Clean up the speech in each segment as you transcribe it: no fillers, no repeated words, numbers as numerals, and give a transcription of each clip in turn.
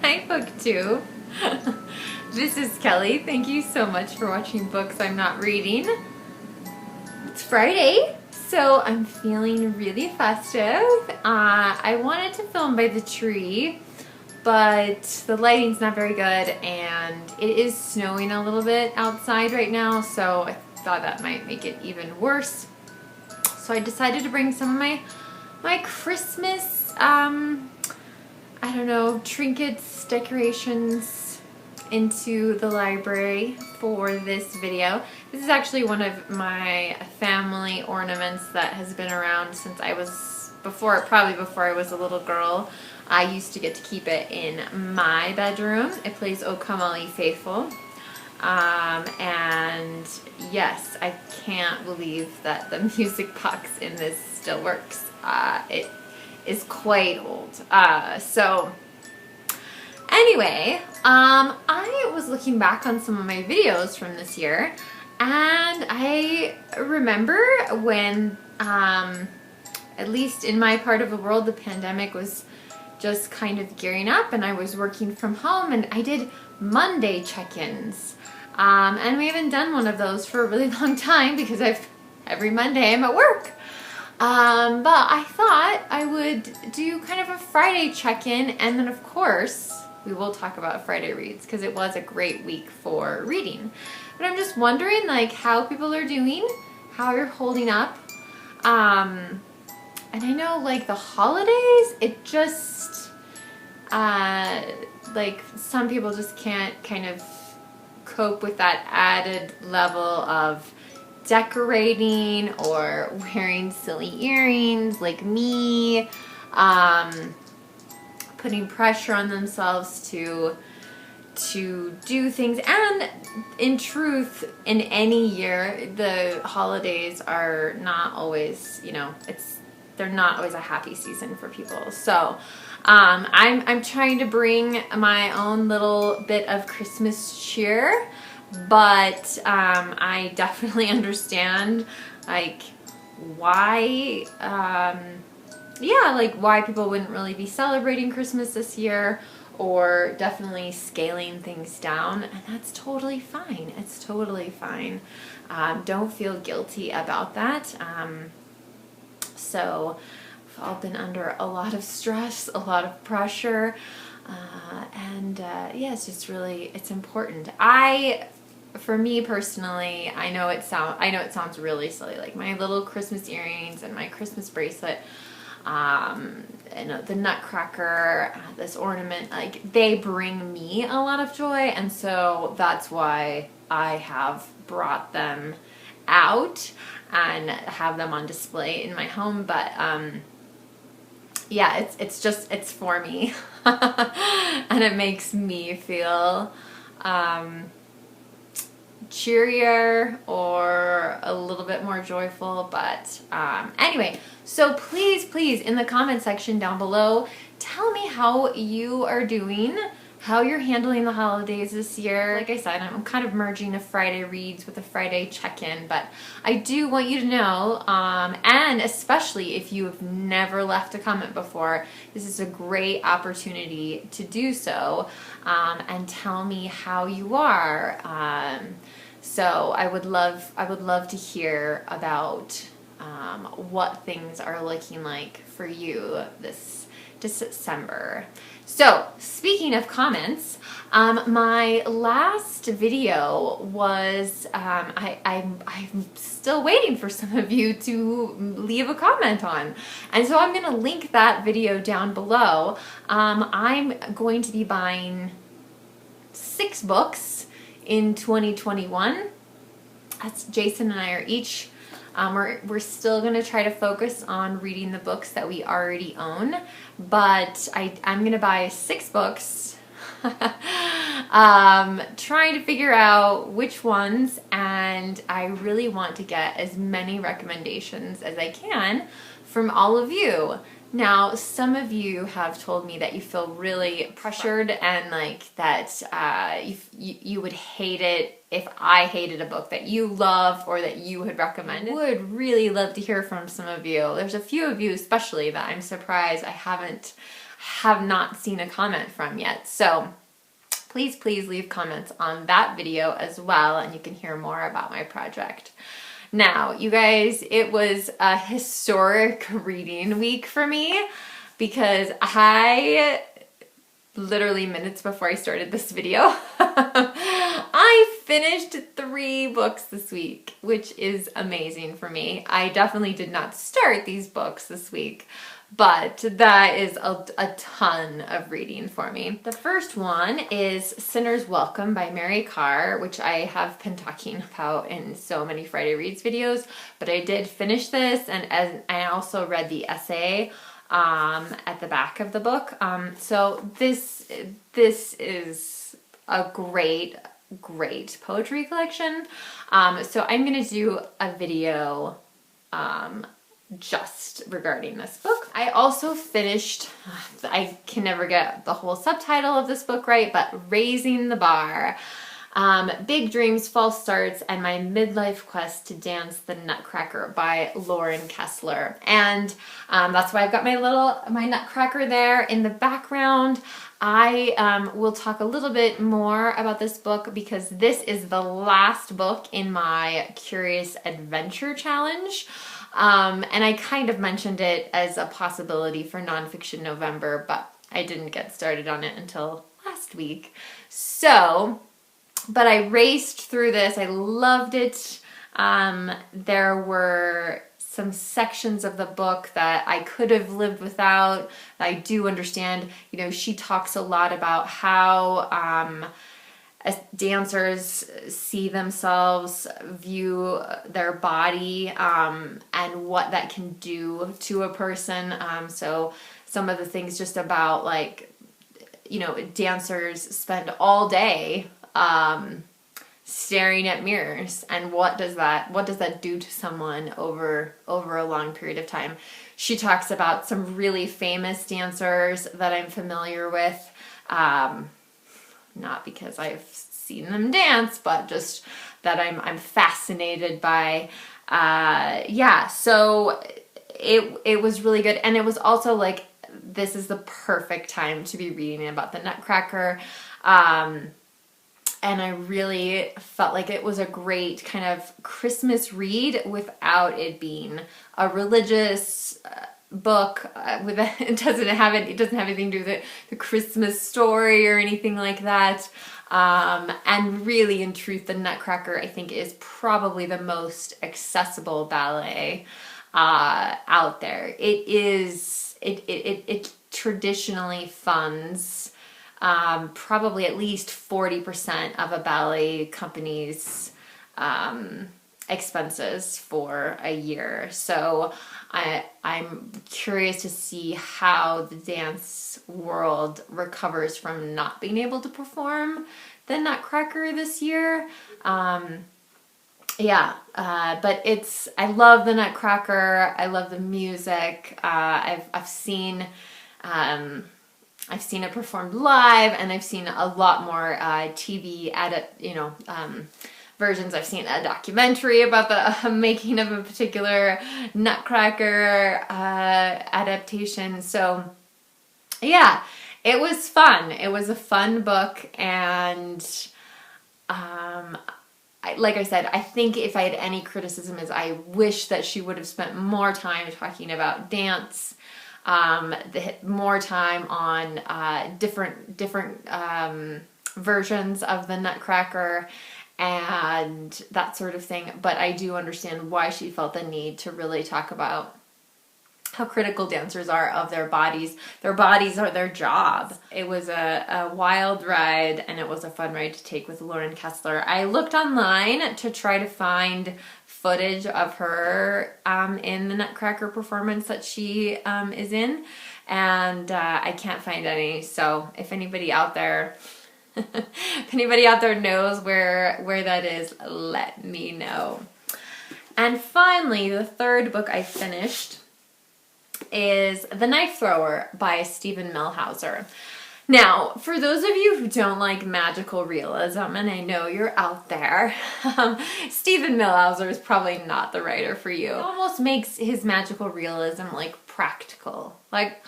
Hi, Booktube. This is Kelly. Thank you so much for watching books I'm not reading. It's Friday, so I'm feeling really festive. I wanted to film by the tree, but the lighting's not very good and it is snowing a little bit outside right now, so I thought that might make it even worse. So I decided to bring some of my Christmas, I don't know, trinkets, decorations into the library for this video. This is actually one of my family ornaments that has been around since I was, probably before I was a little girl. I used to get to keep it in my bedroom. It plays O Come All Ye Faithful. And yes, I can't believe that the music box in this still works. It is quite old. So anyway, I was looking back on some of my videos from this year, and I remember when, at least in my part of the world, the pandemic was just kind of gearing up and I was working from home, and I did Monday check-ins. And we haven't done one of those for a really long time because every Monday I'm at work. But I thought I would do kind of a Friday check-in, and then of course we will talk about Friday reads because it was a great week for reading. But I'm just wondering like how people are doing, how you're holding up. And I know like the holidays, it just, like some people just can't kind of cope with that added level of decorating or wearing silly earrings like me, putting pressure on themselves to do things. And in truth, in any year, the holidays are not always, you know, they're not always a happy season for people. So I'm trying to bring my own little bit of Christmas cheer, but I definitely understand like why, yeah, like why people wouldn't really be celebrating Christmas this year, or definitely scaling things down, and that's totally fine. It's totally fine. Don't feel guilty about that. So we've all been under a lot of stress, a lot of pressure, and yeah, it's just really, it's important. For me personally, I know it sounds really silly, like my little Christmas earrings and my Christmas bracelet, and the nutcracker, this ornament, like they bring me a lot of joy, and so that's why I have brought them out and have them on display in my home. But yeah, it's for me and it makes me feel cheerier or a little bit more joyful. But anyway, so please in the comment section down below, tell me how you are doing, how you're handling the holidays this year. Like I said, I'm kind of merging a Friday reads with a Friday check-in, but I do want you to know, and especially if you have never left a comment before, this is a great opportunity to do so, and tell me how you are. So I would love to hear about what things are looking like for you this December. So speaking of comments, my last video was, I'm still waiting for some of you to leave a comment on. And so I'm going to link that video down below. I'm going to be buying 6 books in 2021. That's Jason and I are each. We're still going to try to focus on reading the books that we already own, but I'm going to buy 6 books, trying to figure out which ones, and I really want to get as many recommendations as I can from all of you. Now, some of you have told me that you feel really pressured and like that you would hate it if I hated a book that you love or that you had recommended. I would really love to hear from some of you. There's a few of you especially that I'm surprised I haven't have not seen a comment from yet. So please leave comments on that video as well, and you can hear more about my project. Now, you guys, it was a historic reading week for me because I literally minutes before I started this video, I finished 3 books this week, which is amazing for me. I definitely did not start these books this week, but that is a ton of reading for me. The first one is Sinner's Welcome by Karr, which I have been talking about in so many Friday Reads videos, but I did finish this, and I also read the essay at the back of the book. So this is a great poetry collection. So I'm gonna do a video just regarding this book. I also finished, I can never get the whole subtitle of this book right, but Raising the Bar. Big Dreams, False Starts, and My Midlife Quest to Dance the Nutcracker by Kessler. And that's why I've got my Nutcracker there in the background. I will talk a little bit more about this book because this is the last book in my Curious Adventure Challenge. And I kind of mentioned it as a possibility for Nonfiction November, but I didn't get started on it until last week. So, but I raced through this. I loved it. There were some sections of the book that I could have lived without. I do understand, you know, she talks a lot about how as dancers see themselves, view their body, and what that can do to a person. So some of the things just about, like, you know, dancers spend all day staring at mirrors, and what does that do to someone over a long period of time. She talks about some really famous dancers that I'm familiar with, not because I've seen them dance, but just that I'm fascinated by. Yeah, so it was really good, and it was also like, this is the perfect time to be reading about the Nutcracker. And I really felt like it was a great kind of Christmas read without it being a religious book. It doesn't have anything to do with the Christmas story or anything like that. And really, in truth, the Nutcracker, I think, is probably the most accessible ballet out there. It traditionally funds probably at least 40% of a ballet company's expenses for a year. So I'm curious to see how the dance world recovers from not being able to perform the Nutcracker this year. But I love the Nutcracker. I love the music. I've seen it performed live, and I've seen a lot more TV versions. I've seen a documentary about the making of a particular Nutcracker adaptation. So yeah, it was fun. It was a fun book, and like I said, I think if I had any criticism is I wish that she would have spent more time talking about dance, more time on different versions of the Nutcracker and that sort of thing. But I do understand why she felt the need to really talk about how critical dancers are of their bodies. Their bodies are their job. It was a wild ride, and it was a fun ride to take with Kessler. I looked online to try to find footage of her in the Nutcracker performance that she is in, and I can't find any. So if anybody out there knows where that is, let me know. And finally, the third book I finished is The Knife Thrower by Stephen Millhauser. Now, for those of you who don't like magical realism, and I know you're out there, Stephen Millhauser is probably not the writer for you. It almost makes his magical realism like practical. Like,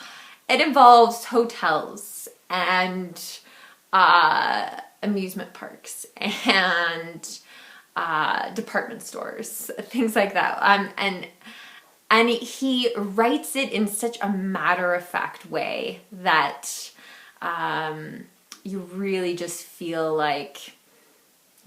it involves hotels and amusement parks and department stores, things like that. And he writes it in such a matter-of-fact way that you really just feel like,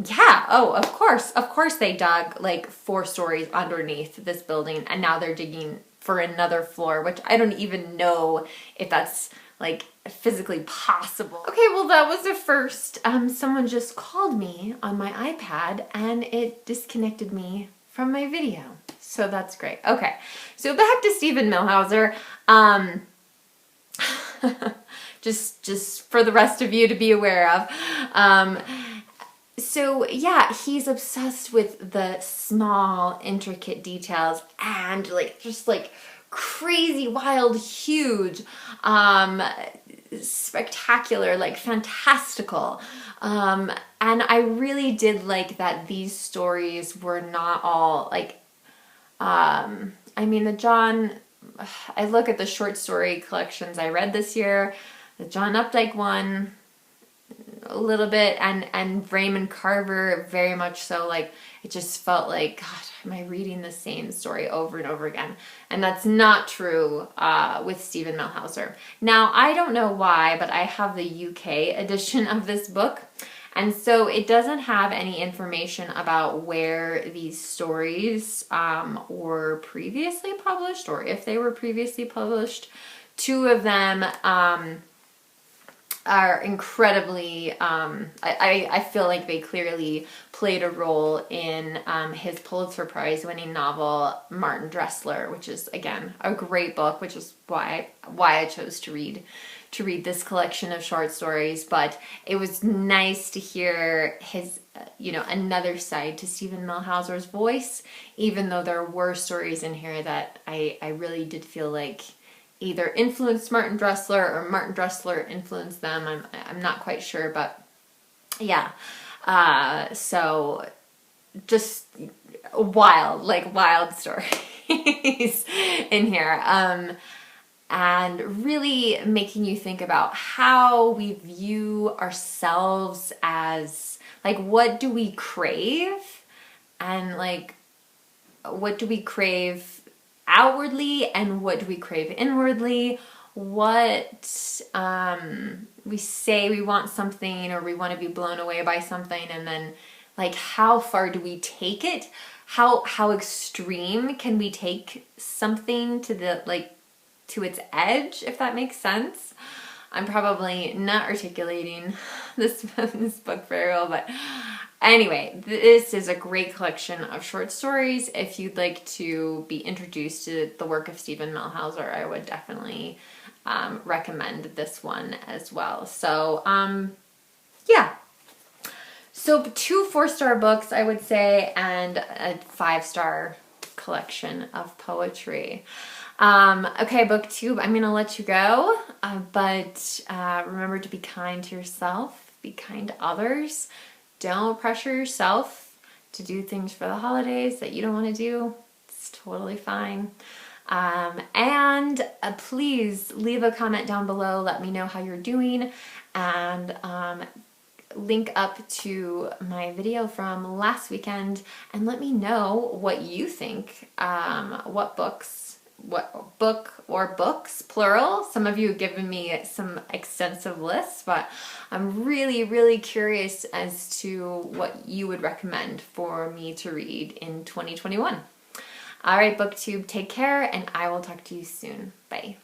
yeah, oh, of course they dug like 4 stories underneath this building and now they're digging for another floor, which I don't even know if that's like physically possible. Okay, well that was the first. Someone just called me on my iPad and it disconnected me from my video. So that's great. Okay, so back to Stephen Millhauser. Just for the rest of you to be aware of. So yeah, he's obsessed with the small, intricate details and like just like crazy, wild, huge, spectacular, like fantastical. And I really did like that these stories were not all like, I mean, I look at the short story collections I read this year, the John Updike one, a little bit, and Raymond Carver very much so. Like, it just felt like, God, am I reading the same story over and over again? And that's not true with Stephen Millhauser. Now, I don't know why, but I have the UK edition of this book, and so it doesn't have any information about where these stories were previously published or if they were previously published. 2 of them are incredibly, I feel like they clearly played a role in his Pulitzer Prize winning novel, Martin Dressler, which is, again, a great book, which is why I chose to read this collection of short stories. But it was nice to hear his, another side to Stephen Millhauser's voice, even though there were stories in here that I really did feel like either influenced Martin Dressler or Martin Dressler influenced them. I'm not quite sure, but yeah. So just wild stories in here. And really making you think about how we view ourselves as, like, what do we crave? And like, what do we crave outwardly and what do we crave inwardly? What we say we want something or we want to be blown away by something, and then like how far do we take it? How extreme can we take something to its edge, if that makes sense? I'm probably not articulating this book very well, but anyway, this is a great collection of short stories. If you'd like to be introduced to the work of Stephen Millhauser, I would definitely recommend this one as well. So, yeah. So 2 4-star books, I would say, and a 5-star collection of poetry. Okay, Booktube, I'm going to let you go, but remember to be kind to yourself, be kind to others. Don't pressure yourself to do things for the holidays that you don't want to do. It's totally fine. And please leave a comment down below. Let me know how you're doing, and link up to my video from last weekend and let me know what you think, what book or books, plural. Some of you have given me some extensive lists, but I'm really, really curious as to what you would recommend for me to read in 2021. All right, Booktube, take care, and I will talk to you soon. Bye.